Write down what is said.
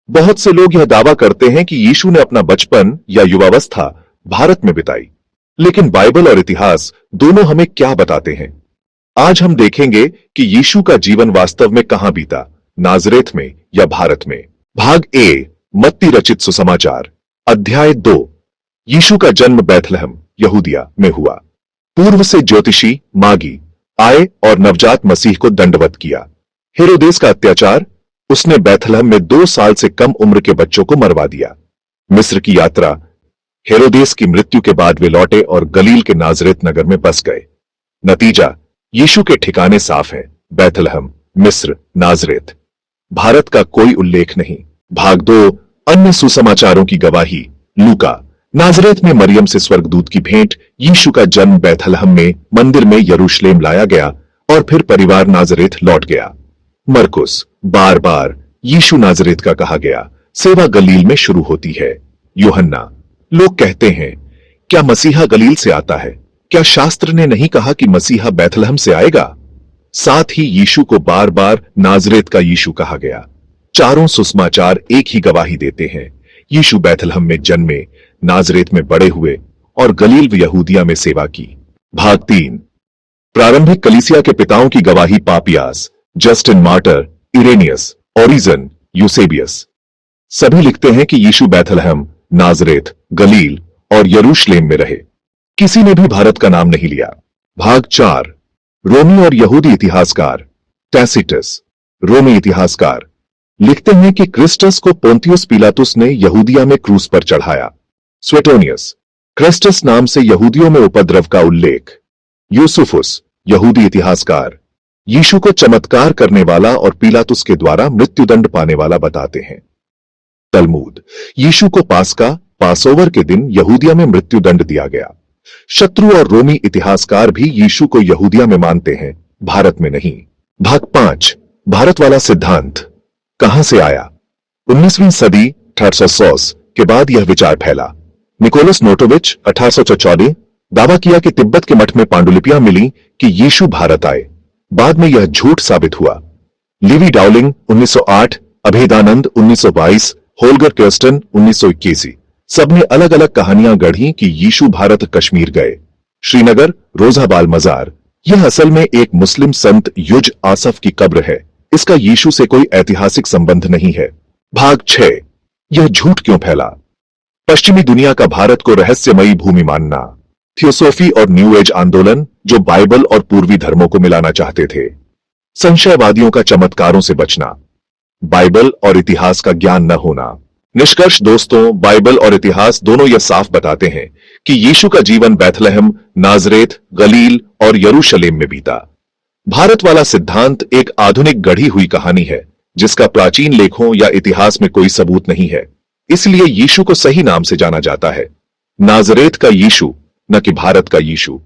बहुत से लोग यह दावा करते हैं कि यीशु ने अपना बचपन या युवावस्था भारत में बिताई, लेकिन बाइबल और इतिहास दोनों हमें क्या बताते हैं? आज हम देखेंगे कि यीशु का जीवन वास्तव में कहां बीता, नाजरेथ में या भारत में। भाग ए, मत्ती रचित सुसमाचार, अध्याय 2। यीशु का जन्म बैथलहम, यहूदिया में हुआ। पूर्व से ज्योतिषी मागी आए और नवजात मसीह को दंडवत किया। हेरोदेस का अत्याचार, उसने बैथलहम में 2 साल से कम उम्र के बच्चों को मरवा दिया। मिस्र की यात्रा, हेरोदेस की मृत्यु के बाद वे लौटे और गलील के नाजरेत नगर में बस गए। नतीजा, यीशु के ठिकाने साफ हैं, बैथलहम, मिस्र, नाजरेत। भारत का कोई उल्लेख नहीं। भाग 2, अन्य सुसमाचारों की गवाही, लूका। नाजरेत में मरियम से स्वर्गदूत की भेंट, यीशु का जन्म बैथलहम में मंदिर में यरूशलेम लाया गया और फिर परिवार नाजरेत लौट गया। मरकुस, बार बार यीशु नाजरेत का कहा गया, सेवा गलील में शुरू होती है। यूहन्ना, लोग कहते हैं, क्या मसीहा गलील से आता है? क्या शास्त्र ने नहीं कहा कि मसीहा बैथलहम से आएगा? साथ ही यीशु को बार बार नाजरेत का यीशु कहा गया। चारों सुसमाचार एक ही गवाही देते हैं, यीशु बैथलहम में जन्मे, नाजरेत में बड़े हुए और गलील व यहूदिया में सेवा की। भाग 3, प्रारंभिक कलीसिया के पिताओं की गवाही, Papias, Justin Martyr, Irenaeus, Origen, Eusebius. सभी लिखते हैं कि यीशु बैथलहम, नाजरेत, गलील और यरूशलेम में रहे। किसी ने भी भारत का नाम नहीं लिया। भाग 4, रोमी और यहूदी इतिहासकार। टैसिटस, रोमी इतिहासकार, लिखते हैं कि क्रिस्टस को पोंतियुस पिलातुस ने यहूदिया में क्रूस पर चढ़ाया। स्वेटोनियस, क्रिस्टस नाम से यहूदियों में उपद्रव का उल्लेख। यूसुफुस, यहूदी इतिहासकार, यीशु को चमत्कार करने वाला और पिलातुस के द्वारा मृत्युदंड पाने वाला बताते हैं। तलमूद, यीशु को पास्का, पासओवर के दिन यहूदिया में मृत्युदंड दिया गया। शत्रु और रोमी इतिहासकार भी यीशु को यहूदिया में मानते हैं, भारत में नहीं। भाग 5, भारत वाला सिद्धांत कहां से आया? 19वीं सदी 1800 के बाद यह विचार फैला। निकोलस नोटोविच 1844 दावा किया कि तिब्बत के मठ में पांडुलिपियां मिली कि यीशु भारत आए। बाद में यह झूठ साबित हुआ। लिवी डाउलिंग 1908, अभेदानंद 1922, होल्गर कर्स्टन 1981, सबने अलग अलग कहानियां गढ़ी कि यीशु भारत कश्मीर गए। श्रीनगर, रोजाबाल मजार, यह असल में एक मुस्लिम संत युज आसफ की कब्र है। इसका यीशु से कोई ऐतिहासिक संबंध नहीं है। भाग 6, यह झूठ क्यों फैला? पश्चिमी दुनिया का भारत को रहस्यमयी भूमि मानना। थियोसोफी और न्यू एज आंदोलन, जो बाइबल और पूर्वी धर्मों को मिलाना चाहते थे। संशयवादियों का चमत्कारों से बचना। बाइबल और इतिहास का ज्ञान न होना। निष्कर्ष दोस्तों, बाइबल और इतिहास दोनों यह साफ बताते हैं कि यीशु का जीवन बैथलहम, नाजरेत, गलील और यरूशलेम में बीता। भारत वाला सिद्धांत एक आधुनिक गढ़ी हुई कहानी है, जिसका प्राचीन लेखों या इतिहास में कोई सबूत नहीं है। इसलिए यीशु को सही नाम से जाना जाता है, नाजरेत का यीशु, न कि भारत का यीशु।